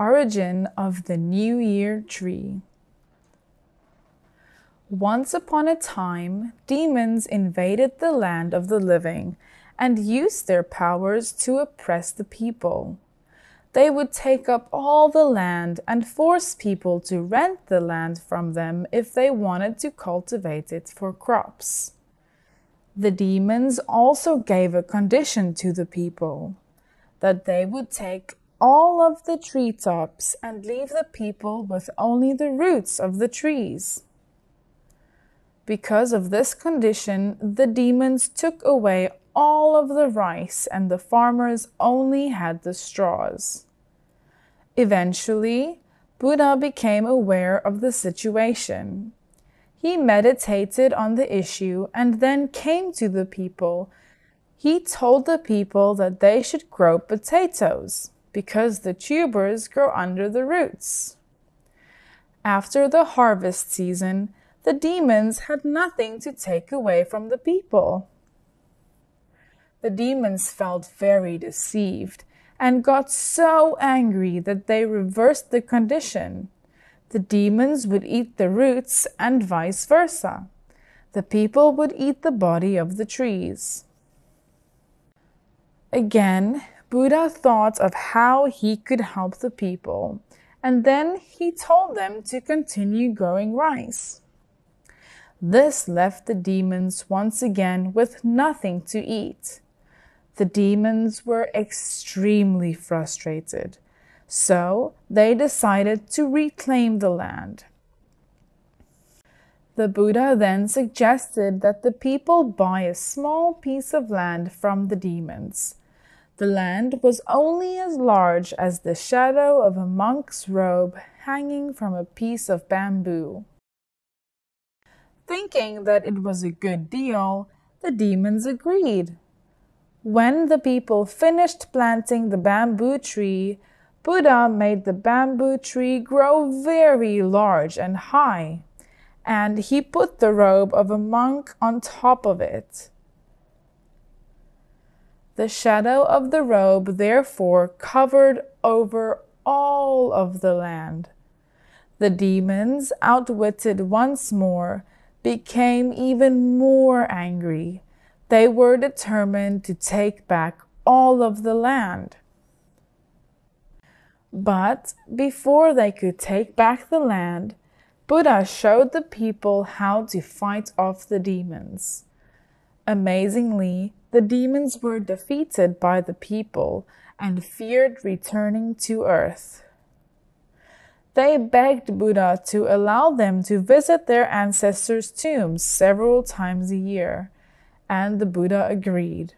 Origin of the New Year tree. Once upon a time, demons invaded the land of the living and used their powers to oppress the people. They would take up all the land and force people to rent the land from them if they wanted to cultivate it for crops. The demons also gave a condition to the people, that they would take all of the treetops and leave the people with only the roots of the trees. Because of this condition, the demons took away all of the rice and the farmers only had the straws. Eventually, Buddha became aware of the situation. He meditated on the issue and then came to the people. He told the people that they should grow potatoes, because the tubers grow under the roots. After the harvest season, the demons had nothing to take away from the people. The demons felt very deceived and got so angry that they reversed the condition. The demons would eat the roots and vice versa. The people would eat the body of the trees. Again, Buddha thought of how he could help the people, and then he told them to continue growing rice. This left the demons once again with nothing to eat. The demons were extremely frustrated, so they decided to reclaim the land. The Buddha then suggested that the people buy a small piece of land from the demons. The land was only as large as the shadow of a monk's robe hanging from a piece of bamboo. Thinking that it was a good deal, the demons agreed. When the people finished planting the bamboo tree, Buddha made the bamboo tree grow very large and high, and he put the robe of a monk on top of it. The shadow of the robe therefore covered over all of the land. The demons, outwitted once more, became even more angry. They were determined to take back all of the land. But before they could take back the land, Buddha showed the people how to fight off the demons. Amazingly, the demons were defeated by the people and feared returning to earth. They begged Buddha to allow them to visit their ancestors' tombs several times a year, and the Buddha agreed.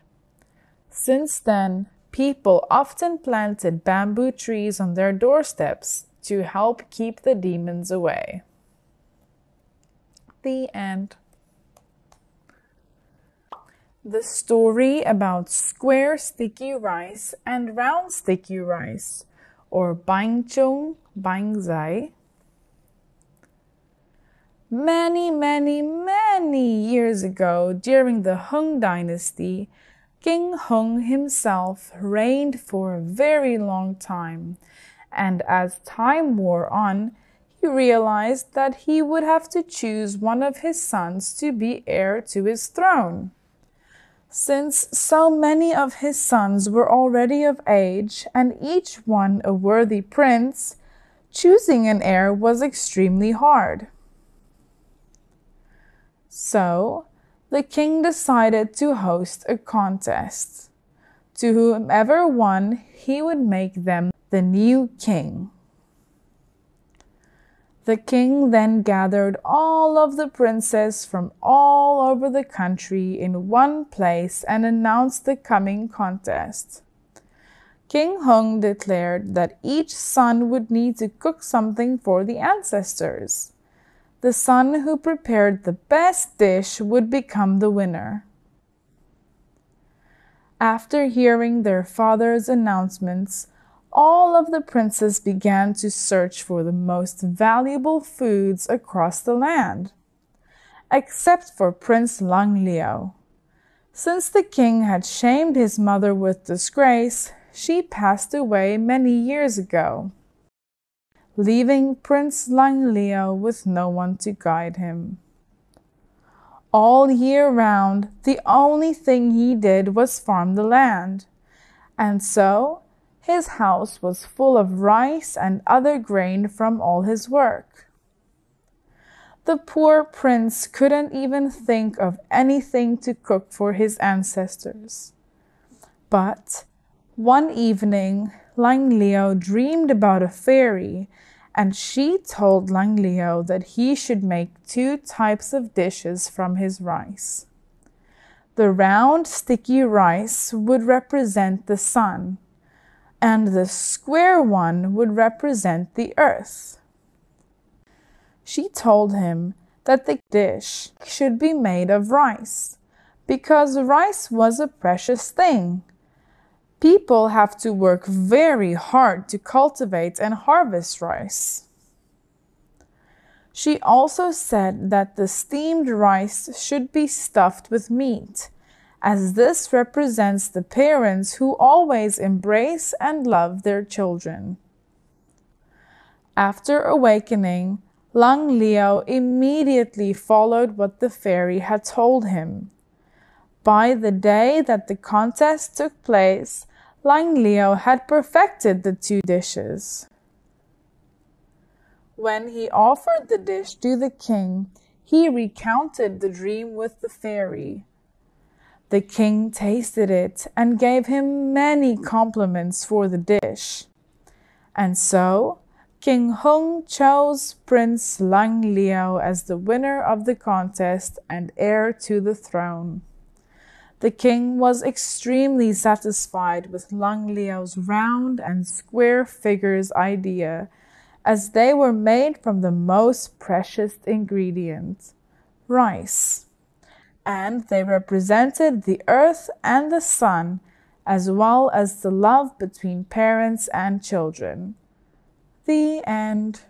Since then, people often planted bamboo trees on their doorsteps to help keep the demons away. The end. The story about square sticky rice and round sticky rice, or bánh chung, bánh dày. Many years ago, during the ŏNG dynasty, King ŏNG himself reigned for a very long time, and as time wore on, he realized that he would have to choose one of his sons to be heir to his throne. Since so many of his sons were already of age, and each one a worthy prince, choosing an heir was extremely hard. So, the king decided to host a contest. To whomever won, he would make them the new king. The king then gathered all of the princes from all over the country in one place and announced the coming contest. King ŏNG declared that each son would need to cook something for the ancestors. The son who prepared the best dish would become the winner. After hearing their father's announcements, all of the princes began to search for the most valuable foods across the land, except for Prince Langlio. Since the king had shamed his mother with disgrace, she passed away many years ago. leaving Prince Langleo with no one to guide him. All year round, the only thing he did was farm the land, and so his house was full of rice and other grain from all his work. The poor prince couldn't even think of anything to cook for his ancestors. But one evening, Langleo dreamed about a fairy, and she told Langleo that he should make 2 types of dishes from his rice. The round, sticky rice would represent the sun, and the square one would represent the earth. She told him that the dish should be made of rice, because rice was a precious thing. People have to work very hard to cultivate and harvest rice. She also said that the steamed rice should be stuffed with meat, as this represents the parents who always embrace and love their children. After awakening, Langleo immediately followed what the fairy had told him. By the day that the contest took place, Langleo had perfected the 2 dishes. When he offered the dish to the king, he recounted the dream with the fairy. The king tasted it and gave him many compliments for the dish. And so, King hdŭng chose Prince Langleo as the winner of the contest and heir to the throne. The king was extremely satisfied with Langleo's round and square figures idea, as they were made from the most precious ingredient, rice, and they represented the earth and the sun, as well as the love between parents and children. The end.